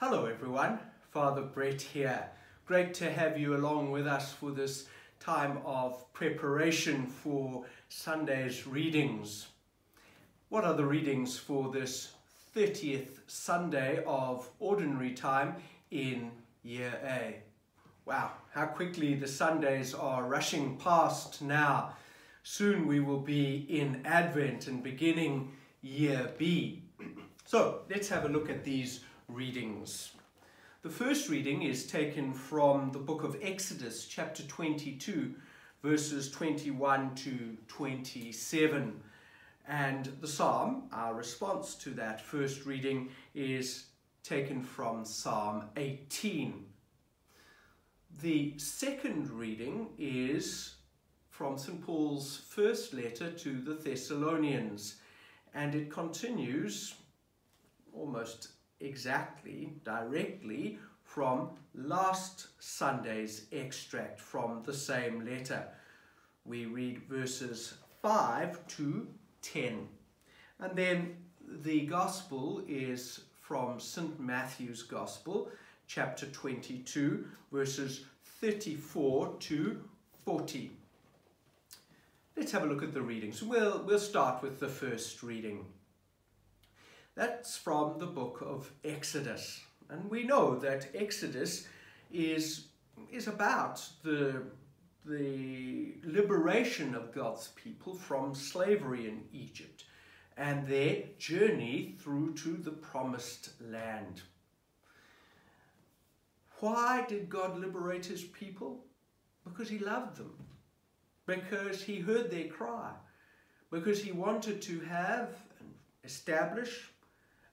Hello everyone, Father Brett here. Great to have you along with us for this time of preparation for Sunday's readings. What are the readings for this 30th Sunday of Ordinary Time in Year A? Wow, how quickly the Sundays are rushing past now. Soon we will be in Advent and beginning Year B. So let's have a look at these readings. The first reading is taken from the book of Exodus, chapter 22, verses 21 to 27. And the psalm, our response to that first reading, is taken from Psalm 18. The second reading is from St. Paul's first letter to the Thessalonians, and it continues almost exactly, directly from last Sunday's extract from the same letter. We read verses 5 to 10. And then the Gospel is from St. Matthew's Gospel, chapter 22, verses 34 to 40. Let's have a look at the readings. We'll start with the first reading. That's from the book of Exodus. And we know that Exodus is about the liberation of God's people from slavery in Egypt and their journey through to the promised land. Why did God liberate his people? Because he loved them. Because he heard their cry. Because he wanted to have and establish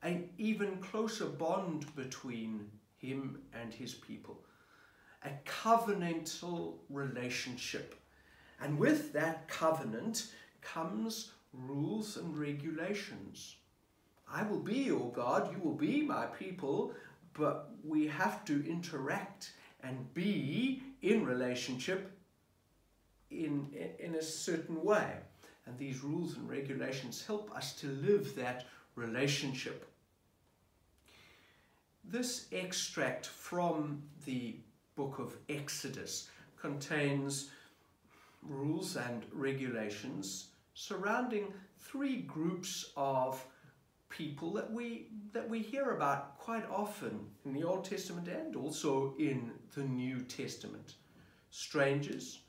an even closer bond between him and his people, a covenantal relationship. And with that covenant comes rules and regulations. I will be your God, you will be my people, but we have to interact and be in relationship in a certain way. And these rules and regulations help us to live that relationship. This extract from the book of Exodus contains rules and regulations surrounding three groups of people that we hear about quite often in the Old Testament and also in the New Testament: strangers,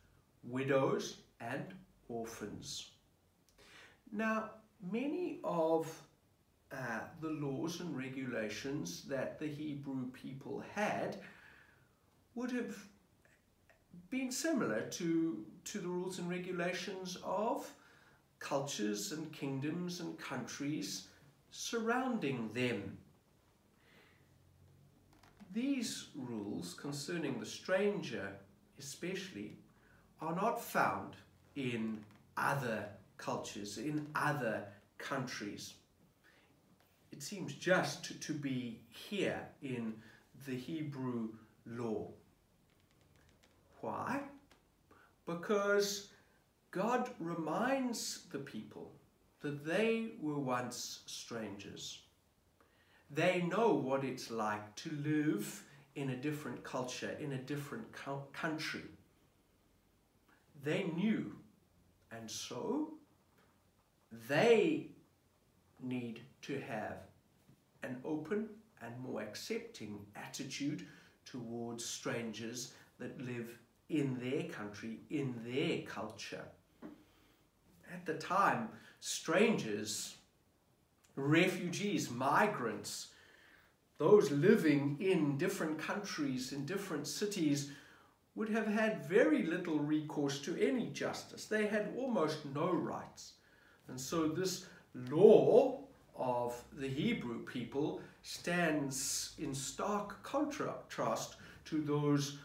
widows, and orphans. Now, many of the laws and regulations that the Hebrew people had would have been similar to the rules and regulations of cultures and kingdoms and countries surrounding them. These rules concerning the stranger especially are not found in other cultures, in other countries. It seems just to be here in the Hebrew law. Why? Because God reminds the people that they were once strangers. They know what it's like to live in a different culture, in a different country. They knew, and so they need to have an open and more accepting attitude towards strangers that live in their country, in their culture. At the time, strangers, refugees, migrants, those living in different countries, in different cities, would have had very little recourse to any justice. They had almost no rights. And so this law of the Hebrew people stands in stark contrast to those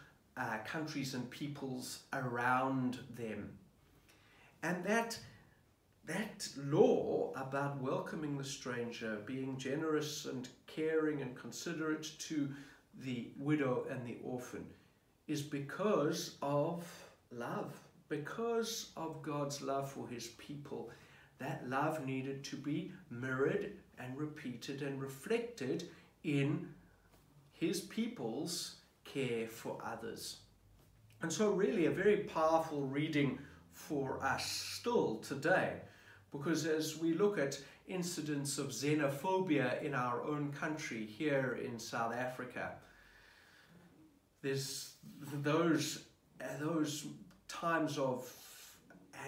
countries and peoples around them. And that law about welcoming the stranger, being generous and caring and considerate to the widow and the orphan, is because of love, because of God's love for his people. That love needed to be mirrored and repeated and reflected in his people's care for others. And so really a very powerful reading for us still today, because as we look at incidents of xenophobia in our own country here in South Africa, there's those times of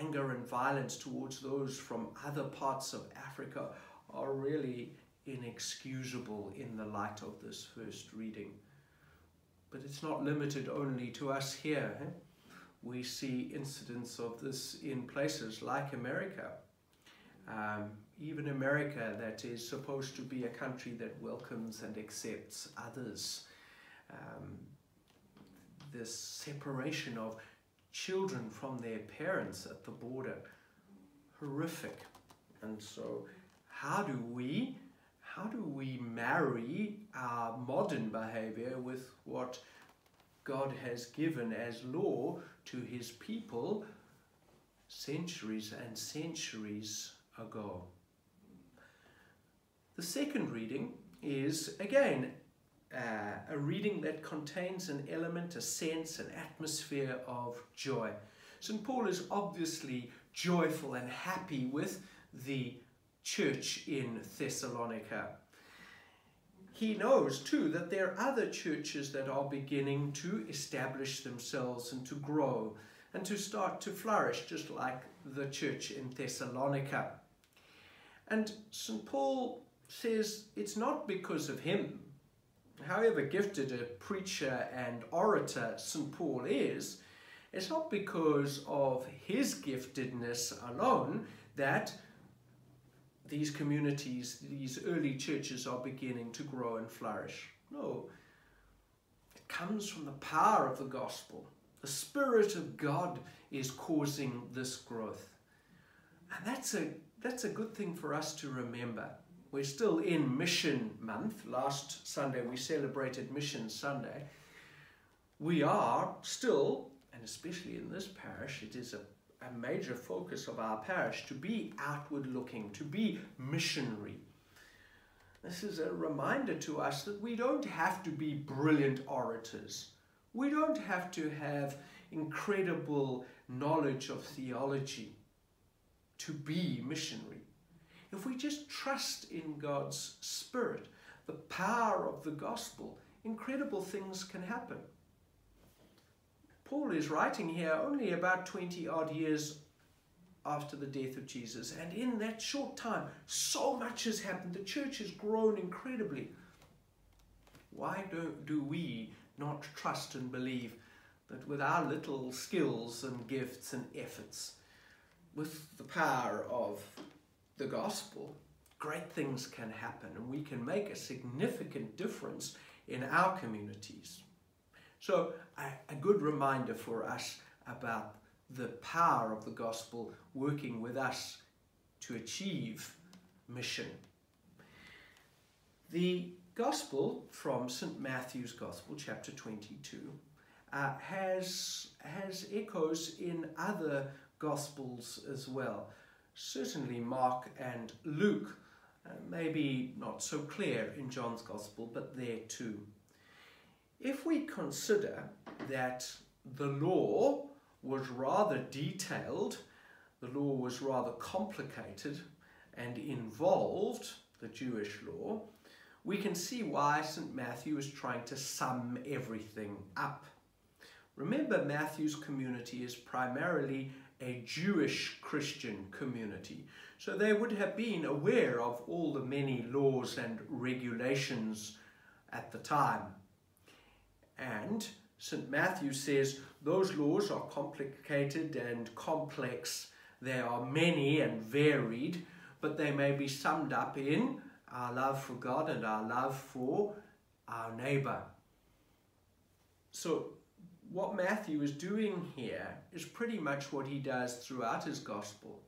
anger and violence towards those from other parts of Africa are really inexcusable in the light of this first reading. But it's not limited only to us here. We see incidents of this in places like America. Even America, that is supposed to be a country that welcomes and accepts others. This separation of children from their parents at the border, horrific. And so how do we marry our modern behavior with what God has given as law to his people centuries and centuries ago? The second reading is again a reading that contains an element, a sense, an atmosphere of joy. St. Paul is obviously joyful and happy with the church in Thessalonica. He knows too that there are other churches that are beginning to establish themselves and to grow and to start to flourish, just like the church in Thessalonica. And St. Paul says it's not because of him. However gifted a preacher and orator St. Paul is, it's not because of his giftedness alone that these communities, these early churches are beginning to grow and flourish. No, it comes from the power of the gospel. The Spirit of God is causing this growth. And that's a good thing for us to remember. We're still in Mission Month. Last Sunday we celebrated Mission Sunday. We are still, and especially in this parish, it is a major focus of our parish to be outward looking, to be missionary. This is a reminder to us that we don't have to be brilliant orators. We don't have to have incredible knowledge of theology to be missionary. If we just trust in God's Spirit, the power of the gospel, incredible things can happen. Paul is writing here only about 20 odd years after the death of Jesus, and in that short time so much has happened. The church has grown incredibly. Why do we not trust and believe that with our little skills and gifts and efforts, with the power of the gospel, great things can happen and we can make a significant difference in our communities? So a good reminder for us about the power of the gospel working with us to achieve mission. The gospel from St. Matthew's Gospel, chapter 22, has echoes in other gospels as well. Certainly Mark and Luke, maybe not so clear in John's Gospel, but there too. If we consider that the law was rather detailed, the law was rather complicated and involved, the Jewish law, we can see why St. Matthew is trying to sum everything up. Remember, Matthew's community is primarily a Jewish Christian community, so they would have been aware of all the many laws and regulations at the time. And St. Matthew says those laws are complicated and complex. They are many and varied, but they may be summed up in our love for God and our love for our neighbor. So what Matthew is doing here is pretty much what he does throughout his gospel.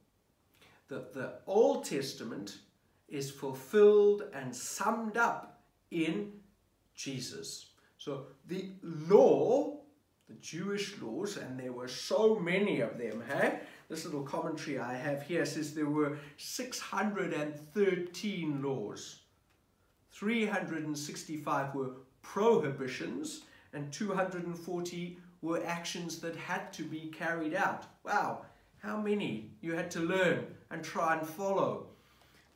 That the Old Testament is fulfilled and summed up in Jesus. So the law, the Jewish laws, and there were so many of them, hey? This little commentary I have here says there were 613 laws. 365 were prohibitions and 240 were actions that had to be carried out. Wow, how many you had to learn and try and follow.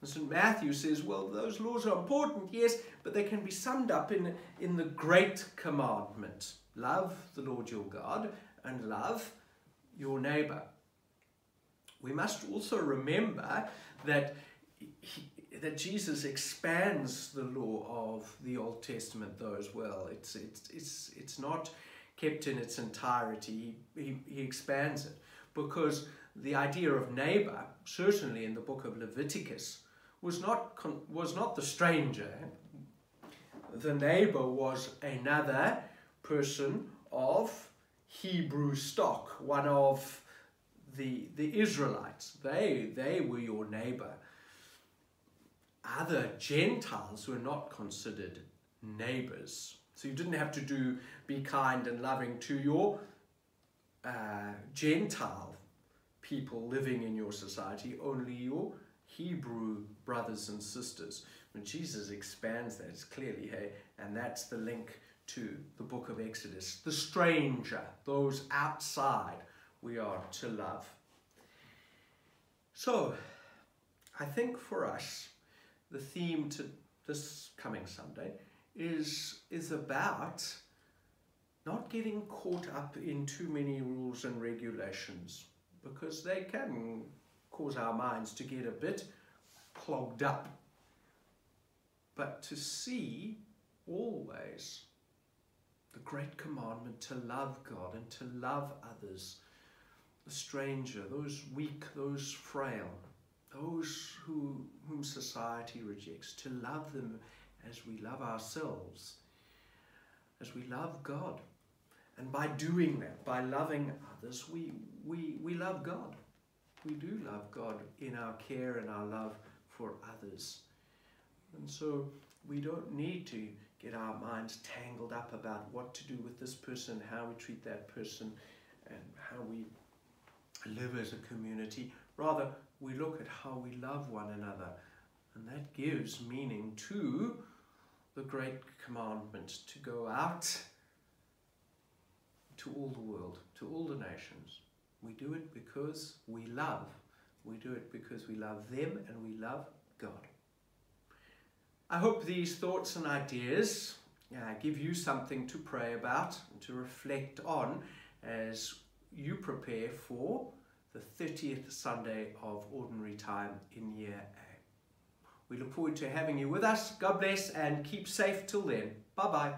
And St. Matthew says, well, those laws are important, yes, but they can be summed up in the great commandment. Love the Lord your God and love your neighbor. We must also remember that that Jesus expands the law of the Old Testament though as well. It's not kept in its entirety. He expands it, because the idea of neighbor, certainly in the book of Leviticus, was not the stranger. The neighbor was another person of Hebrew stock, one of the Israelites. They were your neighbor. Other Gentiles were not considered neighbors. So you didn't have to be kind and loving to your Gentile people living in your society, only your Hebrew brothers and sisters. When Jesus expands that, it's clearly, hey, and that's the link to the book of Exodus. The stranger, those outside, we are to love. So, I think for us, the theme to this coming Sunday is about not getting caught up in too many rules and regulations, because they can cause our minds to get a bit clogged up. But to see always the great commandment to love God and to love others, the stranger, those weak, those frail, those whom society rejects, to love them as we love ourselves, as we love God. And by doing that, by loving others, we love God. We do love God in our care and our love for others. And so we don't need to get our minds tangled up about what to do with this person, how we treat that person, and how we live as a community. Rather, we look at how we love one another, and that gives meaning to the great commandment to go out to all the world, to all the nations. We do it because we love. We do it because we love them and we love God. I hope these thoughts and ideas give you something to pray about and to reflect on as you prepare for the 30th Sunday of Ordinary Time in Year A. We look forward to having you with us. God bless and keep safe till then. Bye-bye.